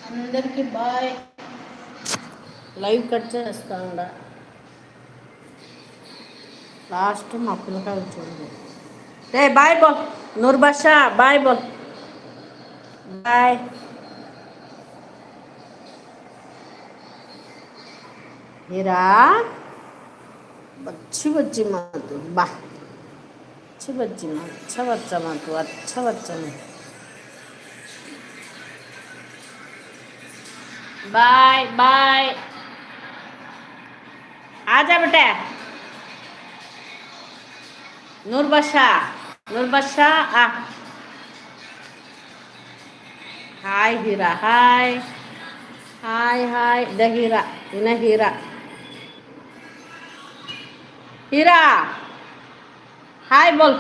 అందరికి bye. Live cut చేస్తా ఉండ. లాస్ట్ మా పిల్లకాయ చూడండి. రే బాయ్ బోల్. నూర్ బాషా బాయ్ బోల్. బాయ్. हीरा अच्छी बच्ची माँ तू, वाह अच्छी बच्ची माँ, अच्छा बच्चा माँ तू, अच्छा बच्चा माँ. Bye bye. आजा बेटा. नूर बादशाह आ. हाय हीरा हाय. हाय हाय द हीरा इन हीरा. हीरा हाय बोल.